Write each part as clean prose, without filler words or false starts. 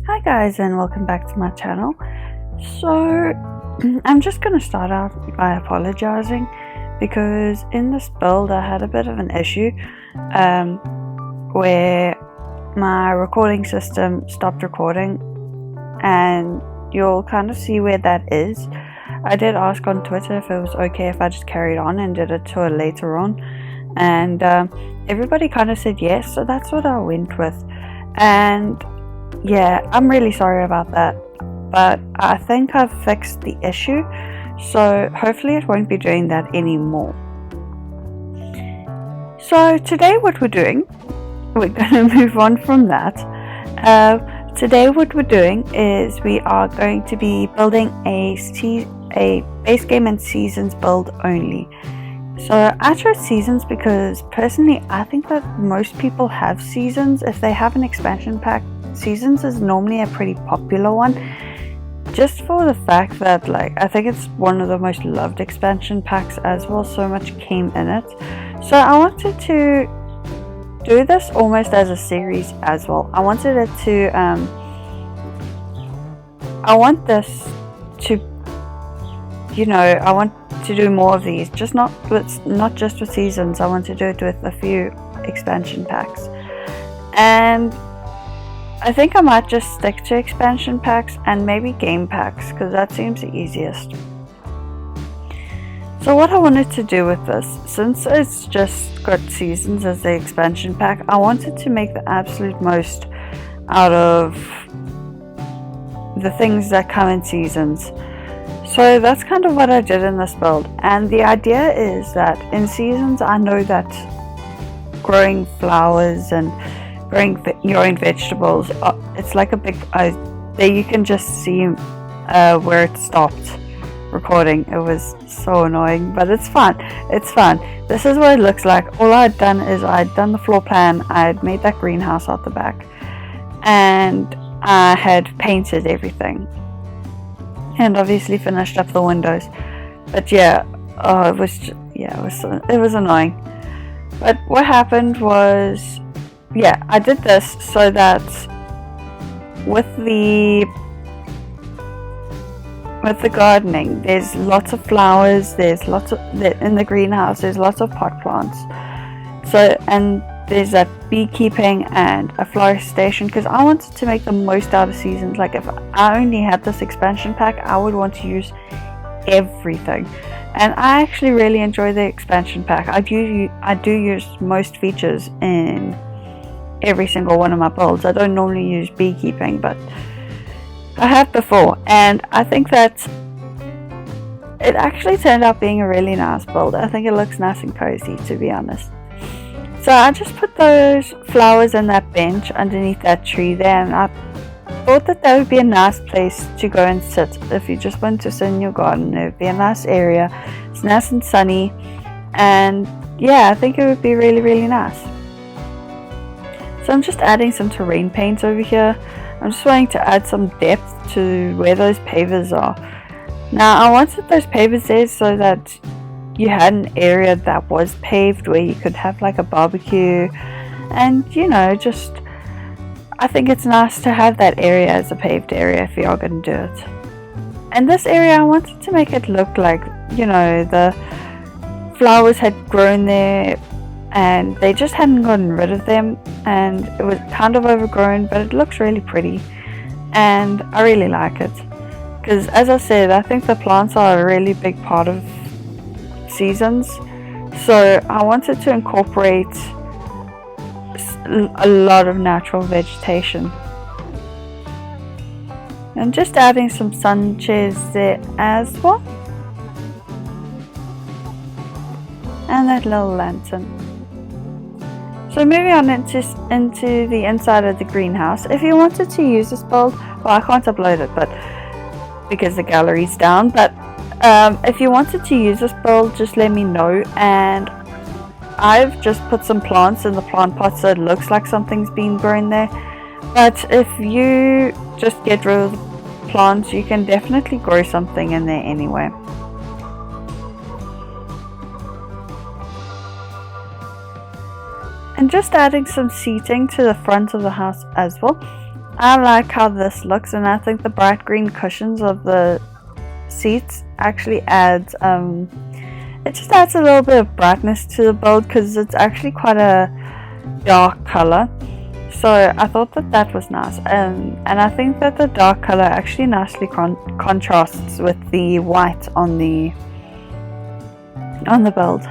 Hi guys, and welcome back to my channel. So I'm just going to start out by apologizing because in this build I had a bit of an issue where my recording system stopped recording, and you'll kind of see where that is. I did ask on Twitter if it was okay if I just carried on and did a tour later on, and everybody kind of said yes, so that's what I went with. And yeah, I'm really sorry about that, but I think I've fixed the issue, so hopefully it won't be doing that anymore. So today what we're doing, we're going to move on from that. Today what we're doing is we are going to be building a base game and seasons build only. So I chose seasons because personally I think that most people have seasons. If they have an expansion pack, seasons is normally a pretty popular one, just for the fact that I think it's one of the most loved expansion packs as well. So much came in it, so I wanted to do this almost as a series as well. I wanted it to I want this to, I want to do more of these, just not just with seasons. I want to do it with a few expansion packs, and I think I might just stick to expansion packs and maybe game packs because that seems the easiest. So what I wanted to do with this, since it's just got seasons as the expansion pack, I wanted to make the absolute most out of the things that come in seasons. So that's kind of what I did in this build, and the idea is that in seasons I know that growing flowers and growing your own vegetables, it's like a big there you can just see where it stopped recording. It was so annoying, but it's fun. This is what it looks like. All I'd done is I'd done the floor plan, I'd made that greenhouse out the back, and I had painted everything and obviously finished up the windows. But yeah, it was annoying. But what happened was, yeah, I did this so that with the gardening, there's lots of flowers, there's lots of in the greenhouse, there's lots of pot plants. So, and there's that beekeeping and a floristation, because I wanted to make the most out of seasons. Like if I only had this expansion pack, I would want to use everything. And I actually really enjoy the expansion pack. I do use most features in every single one of my builds. I don't normally use beekeeping, but I have before, and I think that it actually turned out being a really nice build. I think it looks nice and cozy, to be honest. So I just put those flowers in that bench underneath that tree there, and I thought that would be a nice place to go and sit. If you just want to sit in your garden, it would be a nice area. It's nice and sunny, and yeah, I think it would be really, really nice. So I'm just adding some terrain paint over here. I'm just wanting to add some depth to where those pavers are. Now I wanted those pavers there so that you had an area that was paved where you could have like a barbecue, and just I think it's nice to have that area as a paved area if you are going to do it. And this area I wanted to make it look like, the flowers had grown there and they just hadn't gotten rid of them, and it was kind of overgrown, but it looks really pretty and I really like it because, as I said, I think the plants are a really big part of seasons. So I wanted to incorporate a lot of natural vegetation, and just adding some sun chairs there as well, and that little lantern. So moving on into the inside of the greenhouse. If you wanted to use this build, well, I can't upload it, but because the gallery's down. But if you wanted to use this build, just let me know. And I've just put some plants in the plant pot so it looks like something's been grown there. But if you just get rid of the plants, you can definitely grow something in there anyway. And just adding some seating to the front of the house as well. I like how this looks, and I think the bright green cushions of the seats actually adds it just adds a little bit of brightness to the build, because it's actually quite a dark color. So I thought that that was nice, and I think that the dark color actually nicely contrasts with the white on the build.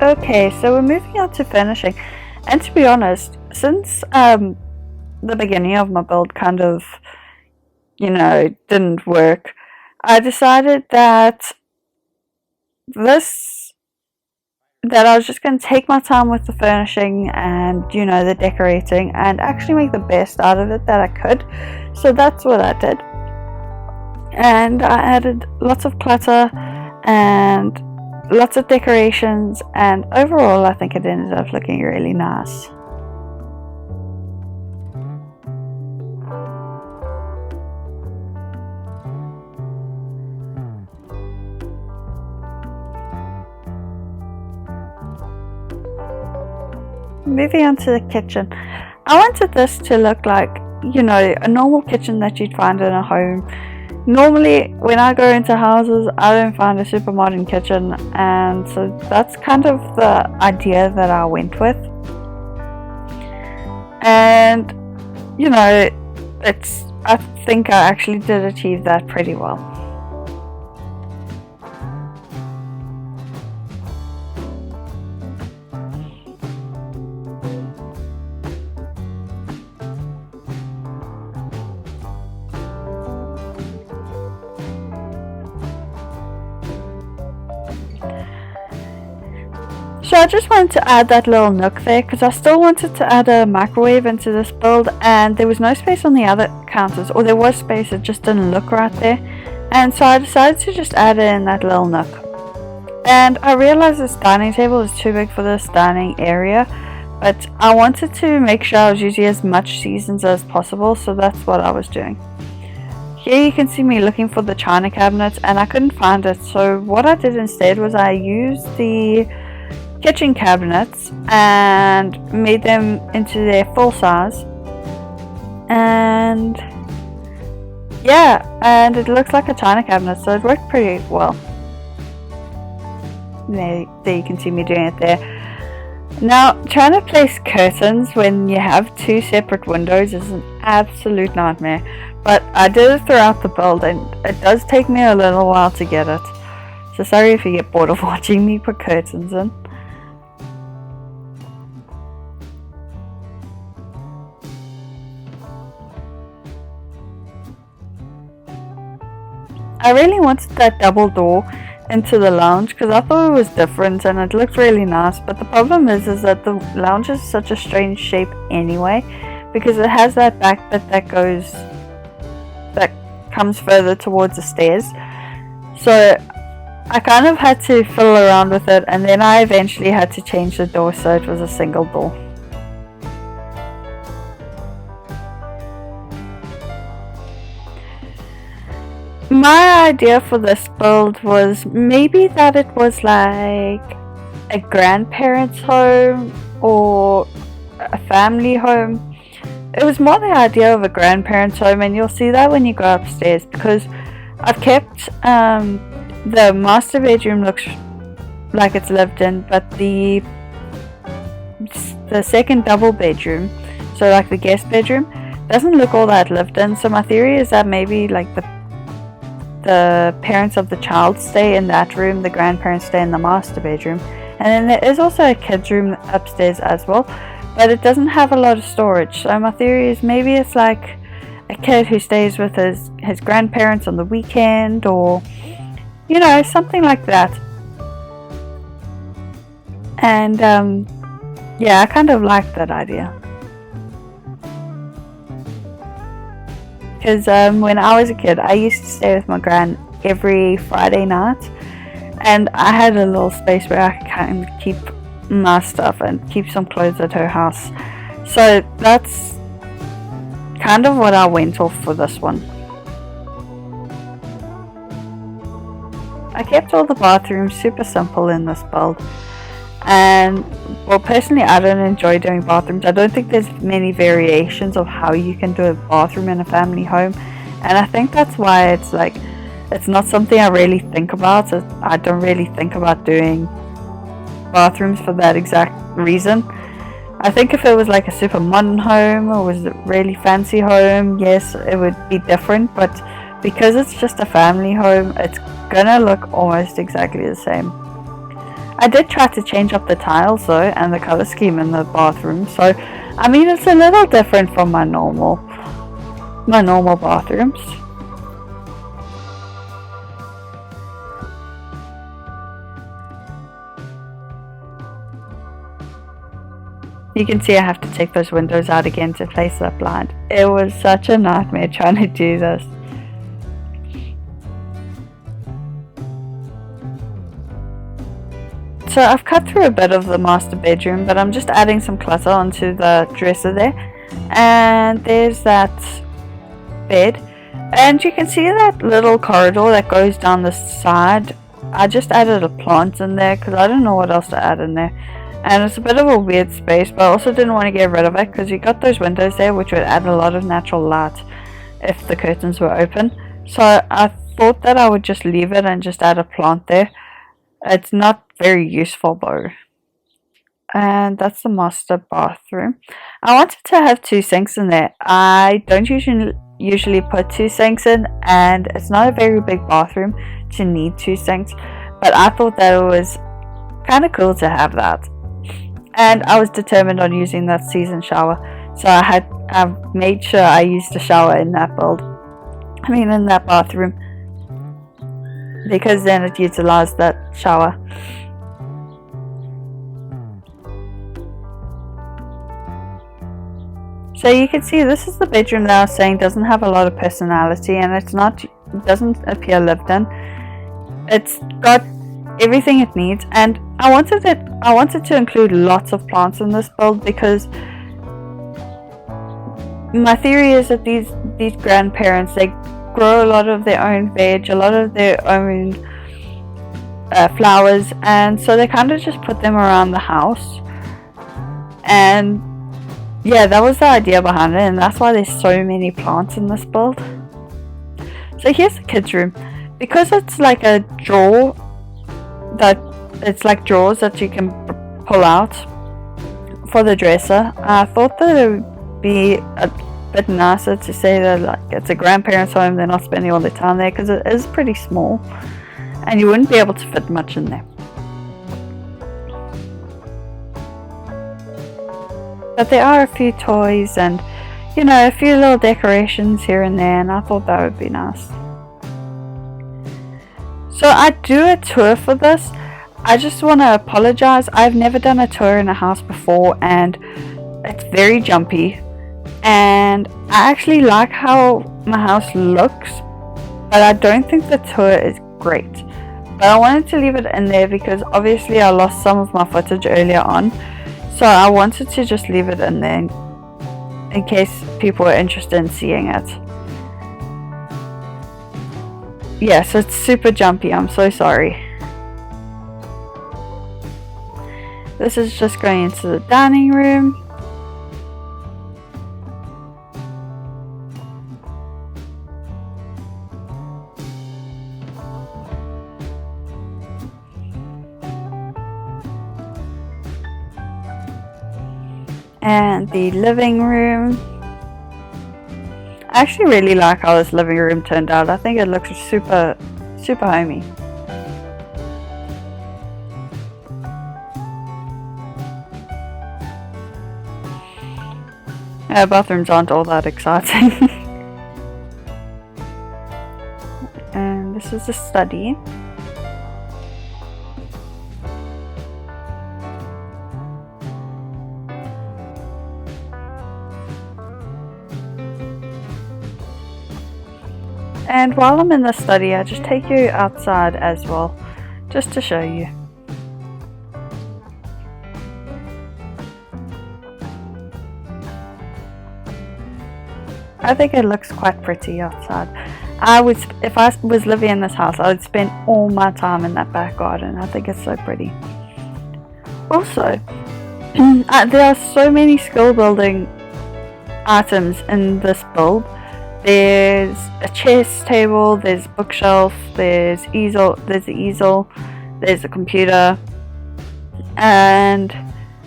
Okay, so we're moving on to finishing, and to be honest, since the beginning of my build kind of, didn't work, I decided that I was just going to take my time with the furnishing and, the decorating, and actually make the best out of it that I could. So that's what I did. And I added lots of clutter and lots of decorations, and overall I think it ended up looking really nice. Moving on to the kitchen. I wanted this to look like, a normal kitchen that you'd find in a home. Normally, when I go into houses, I don't find a super modern kitchen, and so that's kind of the idea that I went with. And, I think I actually did achieve that pretty well. So I just wanted to add that little nook there, because I still wanted to add a microwave into this build, and there was no space on the other counters, or there was space, it just didn't look right there. And so I decided to just add it in that little nook. And I realized this dining table is too big for this dining area, but I wanted to make sure I was using as much seasons as possible, so that's what I was doing. Here you can see me looking for the china cabinets, and I couldn't find it, so what I did instead was I used the kitchen cabinets and made them into their full size, and and it looks like a china cabinet, so it worked pretty well. There you can see me doing it there. Now, trying to place curtains when you have two separate windows is an absolute nightmare, but I did it throughout the build, and it does take me a little while to get it, so sorry if you get bored of watching me put curtains in. I really wanted that double door into the lounge because I thought it was different and it looked really nice, but the problem is that the lounge is such a strange shape anyway, because it has that back bit that comes further towards the stairs. So I kind of had to fiddle around with it, and then I eventually had to change the door so it was a single door. My idea for this build was maybe that it was like a grandparent's home or a family home. It was more the idea of a grandparent's home, and you'll see that when you go upstairs, because I've kept the master bedroom looks like it's lived in, but the second double bedroom, so like the guest bedroom, doesn't look all that lived in. So my theory is that maybe like the parents of the child stay in that room, the grandparents stay in the master bedroom, and then there is also a kids room upstairs as well, but it doesn't have a lot of storage. So my theory is maybe it's like a kid who stays with his grandparents on the weekend, or something like that. And I kind of like that idea. Because when I was a kid, I used to stay with my gran every Friday night, and I had a little space where I could kind of keep my stuff and keep some clothes at her house. So that's kind of what I went off for this one. I kept all the bathrooms super simple in this build. And well, personally, I don't enjoy doing bathrooms. I don't think there's many variations of how you can do a bathroom in a family home, and I think that's why it's not something I really think about. So I don't really think about doing bathrooms for that exact reason. I think if it was like a super modern home or was a really fancy home, yes, it would be different, but because it's just a family home, it's gonna look almost exactly the same. I did try to change up the tiles though, and the color scheme in the bathroom, so I mean it's a little different from my normal bathrooms. You can see I have to take those windows out again to place the blind. It was such a nightmare trying to do this. So I've cut through a bit of the master bedroom, but I'm just adding some clutter onto the dresser there. And there's that bed. And you can see that little corridor that goes down the side. I just added a plant in there because I don't know what else to add in there. And it's a bit of a weird space, but I also didn't want to get rid of it because you got those windows there which would add a lot of natural light if the curtains were open. So I thought that I would just leave it and just add a plant there. It's not very useful though. And that's the master bathroom. I wanted to have 2 sinks in there. I don't usually put 2 sinks in, and it's not a very big bathroom to need 2 sinks, but I thought that it was kind of cool to have that. And I was determined on using that season shower, so I've made sure I used a shower in that in that bathroom, because then it utilized that shower. So you can see this is the bedroom that I was saying doesn't have a lot of personality, and it doesn't appear lived in. It's got everything it needs, and I wanted to include lots of plants in this build because my theory is that these grandparents, they grow a lot of their own veg, a lot of their own flowers, and so they kind of just put them around the house. And yeah, that was the idea behind it, and that's why there's so many plants in this build. So here's the kids' room. Because it's like a drawer, it's like drawers that you can pull out for the dresser, I thought that it would be a bit nicer to say that like it's a grandparent's home, they're not spending all their time there, because it is pretty small and you wouldn't be able to fit much in there. But there are a few toys and, you know, a few little decorations here and there, and I thought that would be nice. So I do a tour for this. I just want to apologize. I've never done a tour in a house before, and it's very jumpy. And I actually like how my house looks, but I don't think the tour is great. But I wanted to leave it in there because obviously I lost some of my footage earlier on. So I wanted to just leave it in there in case people are interested in seeing it. Yes, it's super jumpy, I'm so sorry. This is just going into the dining room. And the living room. I actually really like how this living room turned out. I think it looks super homey. Bathrooms aren't all that exciting. And this is the study. And while I'm in the study, I just take you outside as well, just to show you. I think it looks quite pretty outside. if I was living in this house, I would spend all my time in that back garden. I think it's so pretty. Also, there are so many skill building items in this build. There's a chess table, there's a bookshelf, there's the easel, there's a computer, and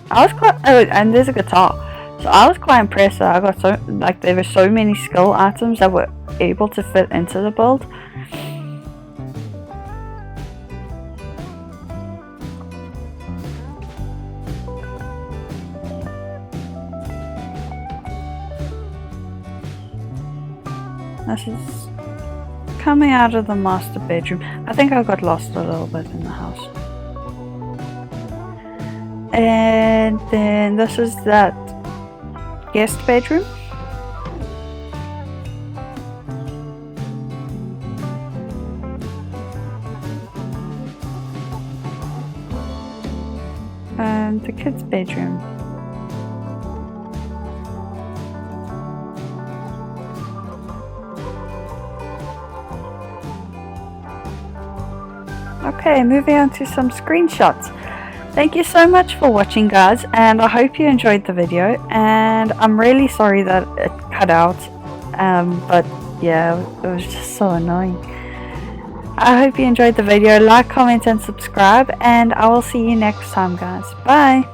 and there's a guitar. So I was quite impressed that I got there were so many skill items that were able to fit into the build. This is coming out of the master bedroom. I think I got lost a little bit in the house. And then this is that guest bedroom. And the kids' bedroom. Okay, moving on to some screenshots. Thank you so much for watching, guys, and I hope you enjoyed the video. And I'm really sorry that it cut out, but yeah, it was just so annoying. I hope you enjoyed the video. Like, comment and subscribe, and I will see you next time, guys. Bye.